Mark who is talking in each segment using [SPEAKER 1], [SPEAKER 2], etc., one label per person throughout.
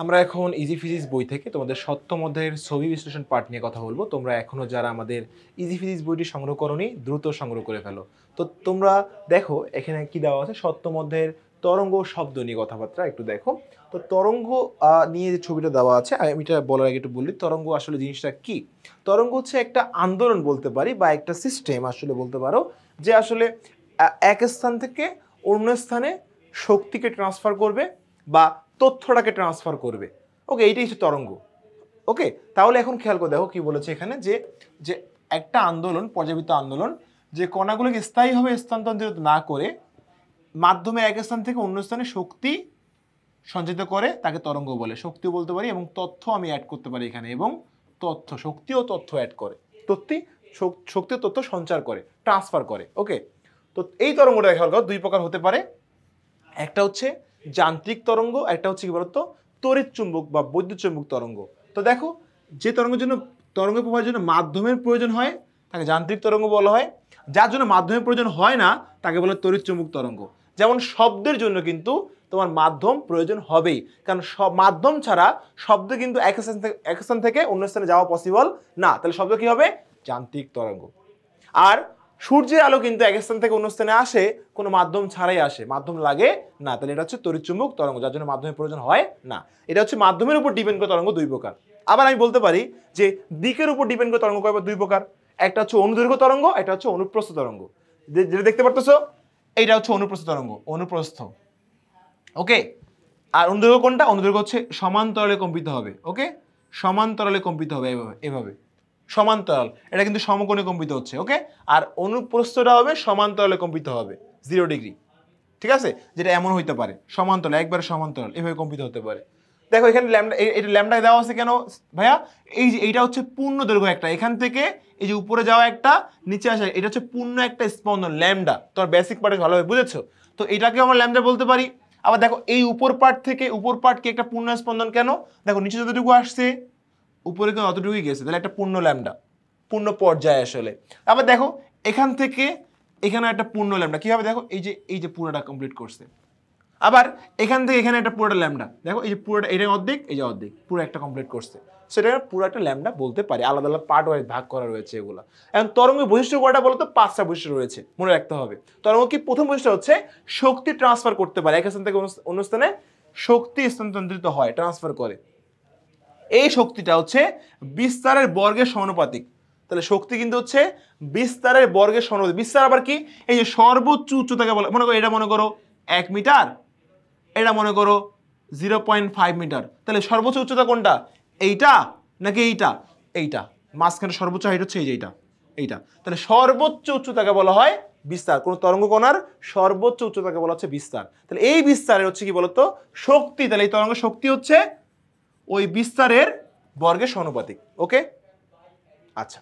[SPEAKER 1] আমরা এখন easy physics বই থেকে তোমাদের সপ্তম অধ্যায়ের ছবি বিশ্লেষণ পাঠ নিয়ে কথা বলবো। তোমরা এখনো যারা আমাদের ইজি ফিজিক্স বইটি সংগ্রহ করোনি দ্রুত সংগ্রহ করে ফেলো। তো তোমরা দেখো এখানে কি দেওয়া আছে, সপ্তম অধ্যায়ের তরঙ্গ শব্দ নিয়ে কথাবার্তা একটু দেখো। তো তরঙ্গ নিয়ে যে ছবিটা দেওয়া আছে, আমি এটা বলার আগে একটু বলি তরঙ্গ আসলে জিনিসটা কি। তরঙ্গ হচ্ছে একটা আন্দোলন বলতে পারি বা একটা সিস্টেম আসলে বলতে পারো, যে আসলে এক স্থান থেকে অন্য স্থানে শক্তিকে ট্রান্সফার করবে বা তথ্যটাকে ট্রান্সফার করবে। ওকে, এইটাই হচ্ছে তরঙ্গ। ওকে, তাহলে এখন খেয়াল করে দেখো কি বলেছে এখানে, যে যে একটা আন্দোলন, পর্যাবৃত্ত আন্দোলন, যে কণাগুলোকে স্থায়ীভাবে স্থানান্তরিত না করে মাধ্যমে এক স্থান থেকে অন্য স্থানে শক্তি সঞ্চিত করে তাকে তরঙ্গ বলে। শক্তিও বলতে পারি এবং তথ্য আমি অ্যাড করতে পারি এখানে, এবং তথ্য, শক্তি ও তথ্য অ্যাড করে, শক্তি ও তথ্য সঞ্চার করে, ট্রান্সফার করে। ওকে, তো এই তরঙ্গটা খেয়াল করো দুই প্রকার হতে পারে। একটা হচ্ছে যান্ত্রিক তরঙ্গ, একটা হচ্ছে কি বলতো তড়িৎ চুম্বক বা বৈদ্যুত চুম্বক তরঙ্গ। তো দেখো, যে তরঙ্গের জন্য, তরঙ্গ প্রবাহের জন্য মাধ্যমের প্রয়োজন হয় তাকে যান্ত্রিক তরঙ্গ বলা হয়। যার জন্য মাধ্যমের প্রয়োজন হয় না তাকে বলে তড়িৎ চুম্বক তরঙ্গ। যেমন শব্দের জন্য কিন্তু তোমার মাধ্যম প্রয়োজন হবেই, কারণ সব মাধ্যম ছাড়া শব্দ কিন্তু এক স্থান থেকে অন্য স্থানে যাওয়া পসিবল না। তাহলে শব্দ কি হবে? যান্ত্রিক তরঙ্গ। আর সূর্যের আলো কিন্তু এক স্থান থেকে অন্য স্থানে আসে কোনো মাধ্যম ছাড়াই আসে, মাধ্যম লাগে না। তাহলে এটা হচ্ছে তড়িৎচুম্বক তরঙ্গ, যার জন্য মাধ্যমের প্রয়োজন হয় না। এটা হচ্ছে মাধ্যমের উপর ডিপেন্ড করে তরঙ্গ দুই প্রকার। আবার আমি বলতে পারি যে দিকের উপর ডিপেন্ড করে তরঙ্গ কয়বার দুই প্রকার। একটা হচ্ছে অনুদৈর্ঘ্য তরঙ্গ, একটা হচ্ছে অনুপ্রস্থ তরঙ্গ। যেটা দেখতে পারতেছো, এইটা হচ্ছে অনুপ্রস্থ তরঙ্গ, অনুপ্রস্থ। ওকে, আর অনুদৈর্ঘ্য কোনটা? অনুদৈর্ঘ্য হচ্ছে সমান্তরালে কম্পিত হবে। ওকে, সমান্তরালে কম্পিত হবে এভাবে এভাবে, সমান্তরাল, এটা কিন্তু সমকোণে কম্পিত হচ্ছে। ওকে, আর অনুপ্রস্থটা হবে সমান্তরালে কম্পিত হবে 0 ডিগ্রি। ঠিক আছে, যেটা এমন হইতে পারে সমান্তরাল, একবারে সমান্তরাল এভাবে কম্পিত হতে পারে। দেখো এখানে ল্যামডা, এটা ল্যামডা দেওয়া আছে কেন ভাইয়া? এই যে এইটা হচ্ছে পূর্ণ দৈর্ঘ্য একটা, এখান থেকে এই যে উপরে যাওয়া একটা, নিচে আসা, এটা হচ্ছে পূর্ণ একটা স্পন্দন ল্যামডা। তোমার বেসিক পার্টে ভালোভাবে বুঝেছো? তো এটাকে আমরা ল্যামডা বলতে পারি। আবার দেখো এই উপর পার্ট থেকে, উপর পার্ট কি একটা পূর্ণ স্পন্দন কেন? দেখো নিচে যতটুকু আসছে উপরে কিন্তু অতটুকুই গেছে, তাহলে একটা পূর্ণ ল্যামডা, পূর্ণ পর্যায়ে আসলে। আবার দেখো এখান থেকে এখানে একটা পূর্ণ ল্যামডা, কি হবে দেখো, এই যে পুরোটা কমপ্লিট করছে। আবার এখান থেকে এখানে একটা পুরোটা ল্যামডা, দেখো এই যে পুরোটা, এটা অর্ধেক, এই যে অর্ধেক, পুরো একটা কমপ্লিট করছে। সেটা পুরো একটা ল্যামডা বলতে পারি। আলাদা আলাদা পার্ট ওয়াইজ ভাগ করা রয়েছে এগুলো। এখন তরঙ্গের বৈশিষ্ট্য কয়টা বলো তো? 5টা বৈশিষ্ট্য রয়েছে, মনে রাখতে হবে। তরঙ্গ কি? প্রথম বৈশিষ্ট্য হচ্ছে শক্তি ট্রান্সফার করতে পারে, এক স্থান থেকে অন্য স্থানে শক্তি স্থানান্তরিত হয়, ট্রান্সফার করে। এই শক্তিটা হচ্ছে বিস্তারের বর্গের সমানুপাতিক। তাহলে শক্তি কিন্তু হচ্ছে বিস্তারের বর্গের সমানুপাতিক। বিস্তার আবার কি? এই যে সর্বোচ্চ উচ্চতাকে বলে, মনে করো এটা মনে করো 1 মিটার, এটা মনে করো 0.5 মিটার। তাহলে সর্বোচ্চ উচ্চতা কোনটা? এইটা নাকি এইটা? এইটা। মাঝখানে সর্বোচ্চ হাইট হচ্ছে এই যে এইটা। তাহলে সর্বোচ্চ উচ্চতাকে বলা হয় বিস্তার। কোন তরঙ্গ কণার সর্বোচ্চ উচ্চতাকে বলা হচ্ছে বিস্তার। তাহলে এই বিস্তারের হচ্ছে কি বলতো? শক্তি। তাহলে এই তরঙ্গ শক্তি হচ্ছে ওই বিস্তারের বর্গের সমানুপাতিক। ওকে, আচ্ছা।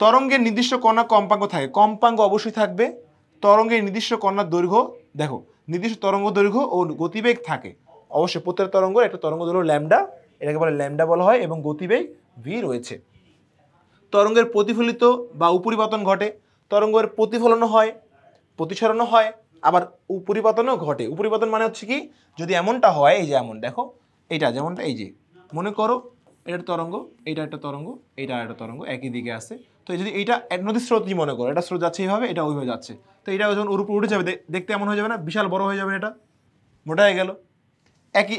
[SPEAKER 1] তরঙ্গের নির্দিষ্ট কণা কম্পাঙ্ক থাকে, কম্পাঙ্ক অবশ্যই থাকবে। তরঙ্গের নির্দিষ্ট কণার দৈর্ঘ্য, দেখো নির্দিষ্ট তরঙ্গ দৈর্ঘ্য ও গতিবেগ থাকে অবশ্যই। প্রত্যেকটা তরঙ্গ একটা তরঙ্গ দৈর্ঘ্য ল্যামডা, এটাকে বলে ল্যামডা বলা হয়, এবং গতিবেগ ভি রয়েছে। তরঙ্গের প্রতিফলিত বা উপরিপতন ঘটে, তরঙ্গের প্রতিফলনও হয়, প্রতিসরণও হয়, আবার উপরিপতনও ঘটে। উপরিপতন মানে হচ্ছে কি, যদি এমনটা হয়, এই যে এমন দেখো, এইটা যেমনটা, এই যে মনে করো এটা তরঙ্গ, এইটা একটা তরঙ্গ, এইটা একটা তরঙ্গ, একই দিকে আছে। তো যদি এইটা নদীর স্রোত মনে করো, এটা স্রোত যাচ্ছে এইভাবে, এটা ওইভাবে যাচ্ছে। তো এটা যখন ওর উপর উঠে যাবে, দেখতে এমন হয়ে যাবে না? বিশাল বড় হয়ে যাবে, এটা মোটা হয়ে গেল।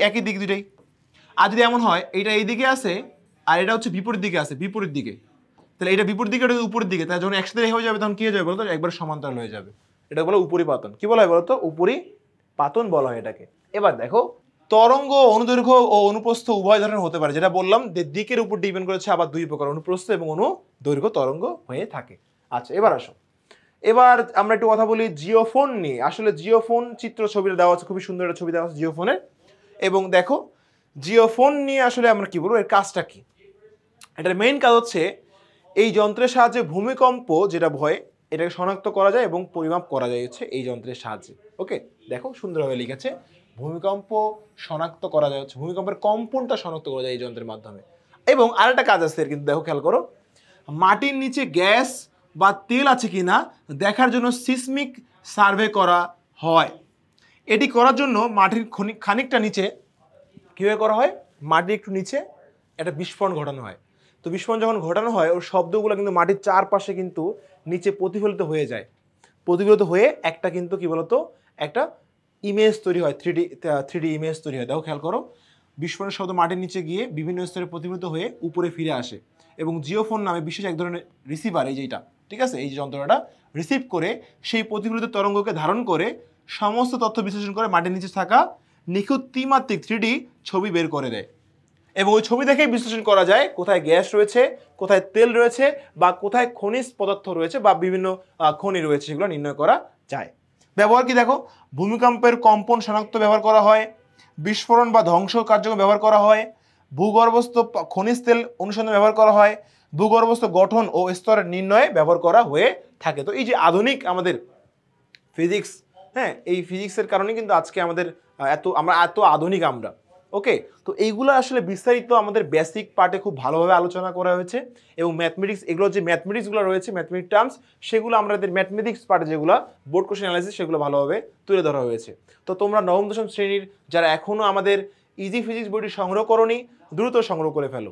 [SPEAKER 1] একই দিক দুটাই। আর যদি এমন হয় এইটা এই দিকে আছে আর এটা হচ্ছে বিপরীত দিকে আছে, বিপরীত দিকে, তাহলে এটা বিপরীত দিকে, এটা উপরের দিকে, তাহলে যখন একসাথে হয়ে যাবে তখন কি হয়ে যাবে বলতো? একবার সমান্তরাল হয়ে যাবে। এটা বলে উপরিপাতন। কি বলা হয় বলতো? উপরিপাতন বলা হয় এটাকে। এবার দেখো, তরঙ্গ অনুদৈর্ঘ্য ও অনুপ্রস্থ উভয় ধরনের হতে পারে, যেটা বললাম যে দিকের উপর ডিপেন্ড করেছে। আবার দুই প্রকার, অনুপ্রস্থ এবং অনুদৈর্ঘ্য তরঙ্গ হয়ে থাকে। আচ্ছা, এবার আসো, এবার আমরা একটু কথা বলি জিওফোন নিয়ে। আসলে জিওফোন চিত্র ছবিটা দেওয়া আছে, খুবই সুন্দর একটা ছবি দেওয়া আছে জিওফোনের। এবং দেখো জিওফোন নিয়ে আসলে আমরা কি বলবো, এর কাজটা কি? এটার মেইন কাজ হচ্ছে এই যন্ত্রের সাহায্যে ভূমিকম্প যেটা ভয়, এটাকে শনাক্ত করা যায় এবং পরিমাপ করা যায় হচ্ছে এই যন্ত্রের সাহায্যে। ওকে, দেখো সুন্দরভাবে লিখেছে, ভূমিকম্প শনাক্ত করা যায় হচ্ছে, ভূমিকম্পের কম্পনটা শনাক্ত করা যায় এই যন্ত্রের মাধ্যমে। এবং আরেকটা কাজ আছে এর, কিন্তু দেখো খেয়াল করো, মাটির নিচে গ্যাস বা তেল আছে কিনা দেখার জন্য সিসমিক সার্ভে করা হয়। এটি করার জন্য মাটির খানিকটা নিচে কীভাবে করা হয়, মাটির একটু নিচে একটা বিস্ফোরণ ঘটানো হয়। তো বিস্ফোরণ যখন ঘটানো হয় ওর শব্দগুলো কিন্তু মাটির চারপাশে কিন্তু নিচে প্রতিফলিত হয়ে যায়, প্রতিফলিত হয়ে একটা কিন্তু কি বলতো একটা ইমেজ তৈরি হয়, থ্রিডি ইমেজ তৈরি হয়। দেখো খেয়াল করো, বিস্ফোরণের শব্দ মাটির নিচে গিয়ে বিভিন্ন স্তরে প্রতিফলিত হয়ে উপরে ফিরে আসে এবং জিওফোন নামে বিশেষ এক ধরনের রিসিভার, এই যেটা ঠিক আছে, এই যে যন্ত্রটা রিসিভ করে সেই প্রতিফলিত তরঙ্গকে ধারণ করে সমস্ত তথ্য বিশ্লেষণ করে মাটির নিচে থাকা নিখুঁত ত্রিমাত্রিক 3D ছবি বের করে দেয়। এবং ওই ছবি দেখেই বিশ্লেষণ করা যায় কোথায় গ্যাস রয়েছে, কোথায় তেল রয়েছে, বা কোথায় খনিজ পদার্থ রয়েছে বা বিভিন্ন খনি রয়েছে, সেগুলো নির্ণয় করা যায়। ব্যবহার কি দেখো, ভূমিকম্পের কম্পন শনাক্ত ব্যবহার করা হয়, বিস্ফোরণ বা ধ্বংস কার্যক্রম ব্যবহার করা হয়, ভূগর্ভস্থ খনিজ তেল অনুসন্ধান ব্যবহার করা হয়, ভূগর্ভস্থ গঠন ও স্তরের নির্ণয়ে ব্যবহার করা হয়ে থাকে। তো এই যে আধুনিক আমাদের ফিজিক্স, হ্যাঁ, এই ফিজিক্সের কারণে কিন্তু আজকে আমাদের এত আধুনিক আমরা। ওকে, তো এইগুলো আসলে বিস্তারিত আমাদের বেসিক পার্টে খুব ভালোভাবে আলোচনা করা হয়েছে এবং ম্যাথমেটিক্স, এগুলো যে ম্যাথমেটিক্সগুলো রয়েছে, ম্যাথমেটিক টার্মস, সেগুলো আমাদের ম্যাথমেটিক্স পার্টে যেগুলো বোর্ড কোশ্চেন অ্যানালাইসিস, সেগুলো ভালোভাবে তুলে ধরা হয়েছে। তো তোমরা নবম দশম শ্রেণীর যারা এখনও আমাদের ইজি ফিজিক্স বইটি সংগ্রহ করোনি, দ্রুত সংগ্রহ করে ফেলো।